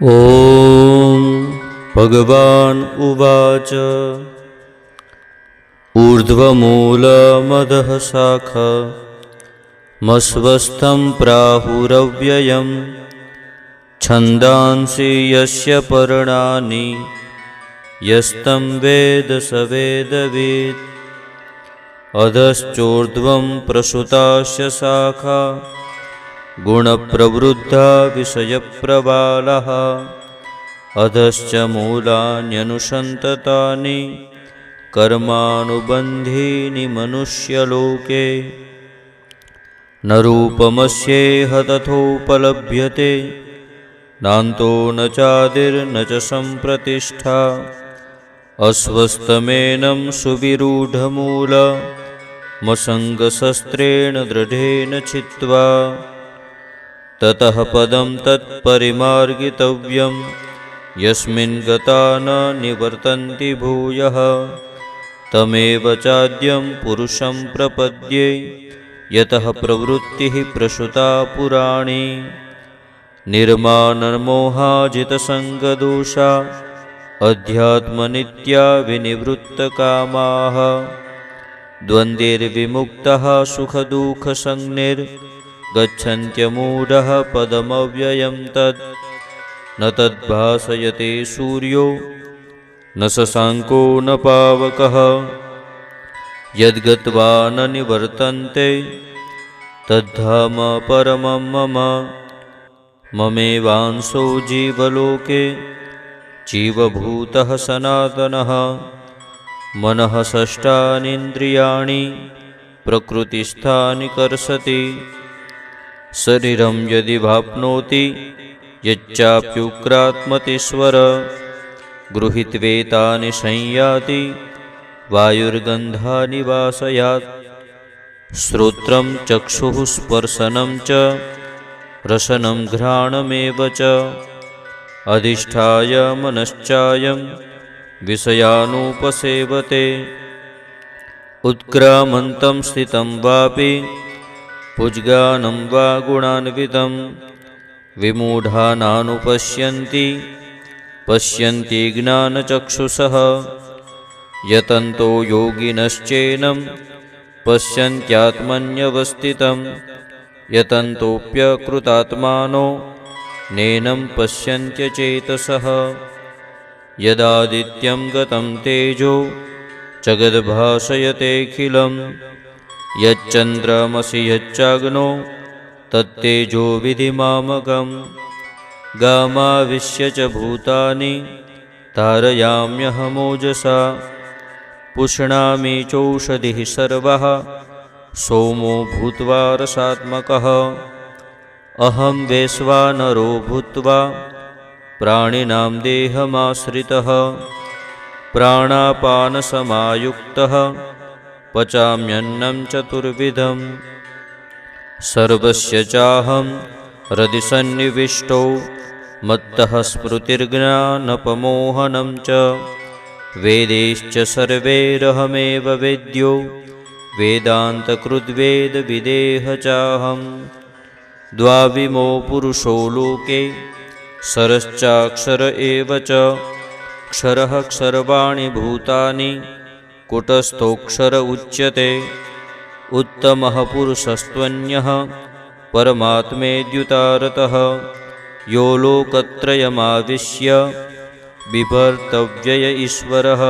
ॐ भगवान् उवाच ऊर्ध्वमूलमधः शाखमस्वस्थं प्राहुरव्ययं छन्दांसि यस्य पर्णानि यस्तं वेद स वेदवित् अधश्चोर्ध्वं प्रसुतास्य शाखा गुणप्रवृद्धा विषयप्रबालः अधश्च मूलान्यनुसन्ततानि कर्मानुबन्धीनि मनुष्यलोके न रूपमस्येह तथोपलभ्यते नान्तो न चादिर्न च सम्प्रतिष्ठा अस्वस्थमेनं सुविरूढमूलमसङ्गशस्त्रेण दृढेन छित्त्वा ततः पदं तत्परिमार्गितव्यं यस्मिन् गता न निवर्तन्ति भूयः तमेव चाद्यं पुरुषं प्रपद्ये यतः प्रवृत्तिः प्रसुता पुराणी निर्माणमोहाजितसङ्गदोषा अध्यात्मनित्या विनिवृत्तकामाः द्वन्द्वैर्विमुक्तः सुखदुःखसंज्ञैर्गच्छन्त्यमूढः पदमव्ययं तत् न तद्भासयते सूर्यो न शशाङ्को न पावकः यद्गत्वा न निवर्तन्ते तद्धाम परमं मम ममेवांशो जीवलोके जीवभूतः सनातनः मनः षष्ठानीन्द्रियाणि प्रकृतिस्थानि कर्षति शरीरं यदि भाप्नोति यच्चाप्युग्रात्मतीश्वर गृहीत्वेतानि संयाति वायुर्गन्धानि वासयात् श्रोत्रं चक्षुः स्पर्शनं च रसनं घ्राणमेव च अधिष्ठाय मनश्चायं विषयानुपसेवते उत्क्रामन्तं स्थितं वापि भुजगानं वा गुणान्वितं विमूढानानुपश्यन्ति पश्यन्ति ज्ञानचक्षुषः यतन्तो योगिनश्चैनं पश्यन्त्यात्मन्यवस्थितं यतन्तोऽप्यकृतात्मानो नैनं पश्यन्त्यचेतसः यदादित्यं गतं तेजो जगद्भासयतेऽखिलं यच्चन्द्रमसि यच्चाग्नो तत्तेजो विधिमामकं गामाविश्य च भूतानि धारयाम्यहमोजसा पुष्णामि चौषधिः सर्वः सोमो भूत्वा रसात्मकः अहं वैश्वानरो भूत्वा प्राणिनां देहमाश्रितः प्राणापानसमायुक्तः पचाम्यन्नं चतुर्विधं सर्वस्य चाहं हृदि सन्निविष्टो मत्तः स्मृतिर्ज्ञानपमोहनं च वेदैश्च सर्वैरहमेव वेद्यो वेदान्तकृद्वेदविदेह चाहं द्वाविमो पुरुषो लोके सरश्चाक्षर एव च क्षरः क्षरवाणि भूतानि कुटस्थोऽक्षर उच्यते उत्तमः पुरुषस्त्वन्यः परमात्मेद्युतारतः यो लोकत्रयमाविश्य बिभर्तव्यय ईश्वरः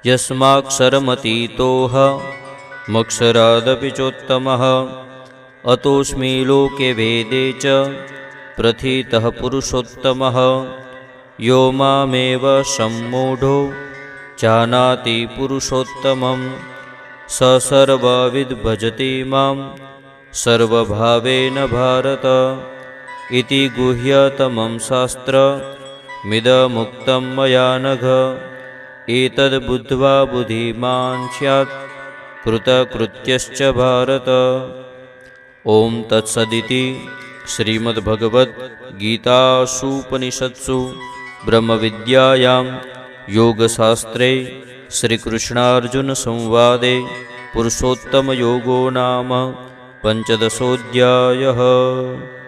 यस्माक्षरमतीतोह मक्षरादपि चोत्तमः अतोऽस्मि लोके वेदे च प्रथितः पुरुषोत्तमः यो मामेव सम्मूढो जानाति पुरुषोत्तमं स सर्वविद् भजति मां सर्वभावेन भारत इति गुह्यतमं शास्त्रमिदमुक्तं मया नघ एतद्बुद्ध्वा बुद्धिमान् स्यात् कृतकृत्यश्च भारत। ओं तत्सदिति श्रीमद्भगवद्गीतासूपनिषत्सु ब्रह्मविद्यायां योगशास्त्रे श्रीकृष्णार्जुनसंवादे पुरुषोत्तमयोगो नाम 15.